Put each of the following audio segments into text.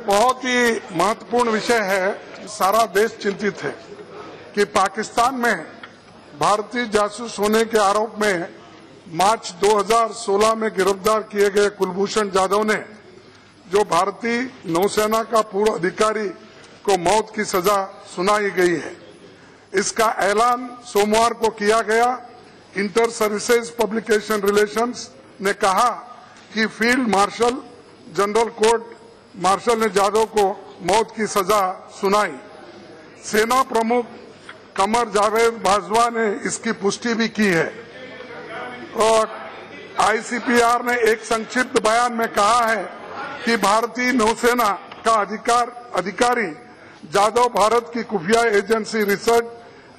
बहुत ही महत्वपूर्ण विषय है। सारा देश चिंतित है कि पाकिस्तान में भारतीय जासूस होने के आरोप में मार्च 2016 में गिरफ्तार किए गए कुलभूषण जाधव ने जो भारतीय नौसेना का पूर्व अधिकारी को मौत की सजा सुनाई गई है, इसका ऐलान सोमवार को किया गया। इंटर सर्विसेज पब्लिकेशन रिलेशंस ने कहा कि field marshal general court martial ने जाधव को मौत की सजा सुनाई। सेना प्रमुख कमर जावेद बाजवा ने इसकी पुष्टि भी की है और आईसीपीआर ने एक संक्षिप्त बयान में कहा है कि भारतीय नौसेना का अधिकारी जाधव भारत की खुफिया agency research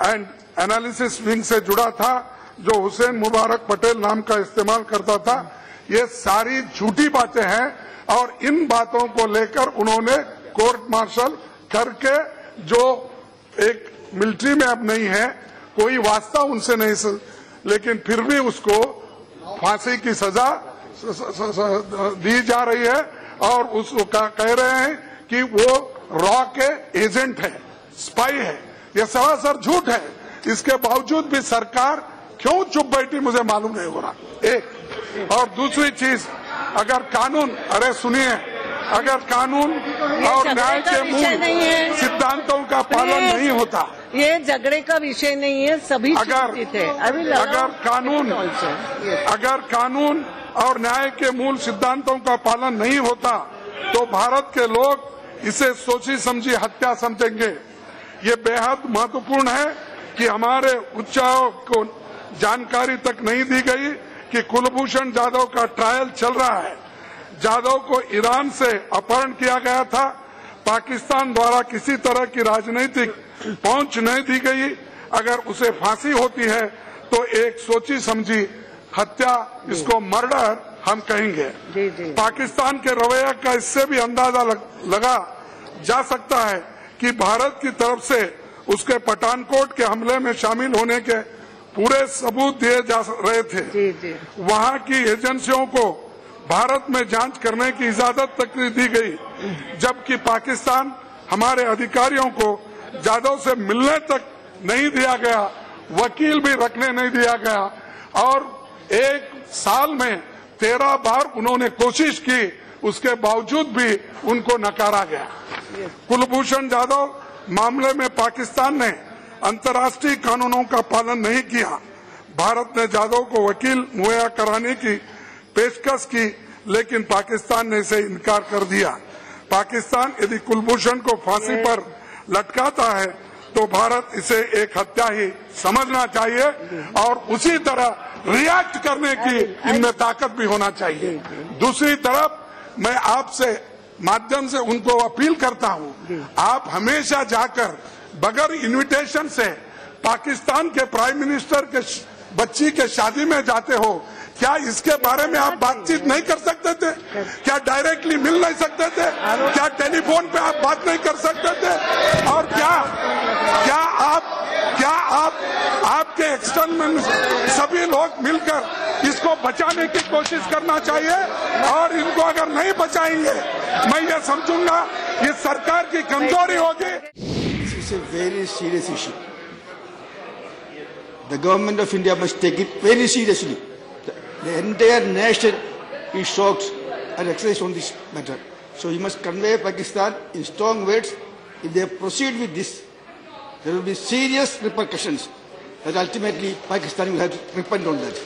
and analysis wing से जुड़ा था, जो हुसैन मुबारक पटेल नाम का इस्तेमाल करता था। ये सारी झूठी बातें हैं और इन बातों को लेकर उन्होंने कोर्ट मार्शल करके, जो एक मिलिट्री में अब नहीं है, कोई वास्ता उनसे नहीं, लेकिन फिर भी उसको फांसी की सजा दी जा रही है और उसको कह रहे हैं कि वो रॉ के एजेंट है, स्पाई है। यह सरासर झूठ है। इसके बावजूद भी सरकार क्यों चुप बैठी मुझे मालूम नहीं हो रहा। एक और दूसरी चीज, अगर कानून, अरे सुनिए, अगर कानून और न्याय के मूल सिद्धांतों का पालन नहीं होता, ये झगड़े का विषय नहीं है। सभी अगर कानून और न्याय के मूल सिद्धांतों का पालन नहीं होता तो भारत के लोग इसे सोची समझी हत्या समझेंगे। ये बेहद महत्वपूर्ण है कि हमारे उच्चायों को जानकारी तक नहीं दी गई कि कुलभूषण जाधव का ट्रायल चल रहा है। जाधव को ईरान से अपहरण किया गया था। पाकिस्तान द्वारा किसी तरह की राजनीतिक पहुंच नहीं दी गई। अगर उसे फांसी होती है तो एक सोची समझी हत्या, इसको मर्डर हम कहेंगे। पाकिस्तान के रवैया का इससे भी अंदाजा लगा जा सकता है कि भारत की तरफ से उसके पठानकोट के हमले में शामिल होने के पूरे सबूत दिए जा रहे थे। वहां की एजेंसियों को भारत में जांच करने की इजाजत तक दी गई, जबकि पाकिस्तान हमारे अधिकारियों को जाधव से मिलने तक नहीं दिया गया, वकील भी रखने नहीं दिया गया और एक साल में 13 बार उन्होंने कोशिश की, उसके बावजूद भी उनको नकारा गया। कुलभूषण जाधव मामले में पाकिस्तान ने अंतर्राष्ट्रीय कानूनों का पालन नहीं किया। भारत ने जाधव को वकील मुहैया कराने की पेशकश की, लेकिन पाकिस्तान ने इसे इनकार कर दिया। पाकिस्तान यदि कुलभूषण को फांसी पर लटकाता है तो भारत इसे एक हत्या ही समझना चाहिए और उसी तरह रिएक्ट करने की इनमें ताकत भी होना चाहिए। दूसरी तरफ मैं आपसे माध्यम से उनको अपील करता हूं, आप हमेशा जाकर बगैर इनविटेशन से पाकिस्तान के प्राइम मिनिस्टर के बच्ची के शादी में जाते हो, क्या इसके बारे में आप बातचीत नहीं कर सकते थे? क्या डायरेक्टली मिल नहीं सकते थे? क्या टेलीफोन पे आप बात नहीं कर सकते थे? और क्या आप आपके एक्सटर्नल सभी लोग मिलकर इसको बचाने की कोशिश करना चाहिए और इनको अगर नहीं बचाएंगे, मैं ये समझूंगा ये सरकार की कमजोरी होगी। This is a very serious issue. The government of India must take it very seriously. The entire nation is shocked and excited on this matter. So you must convey Pakistan in strong words. If they proceed with this, there will be serious repercussions, and ultimately Pakistan will have to repent on that.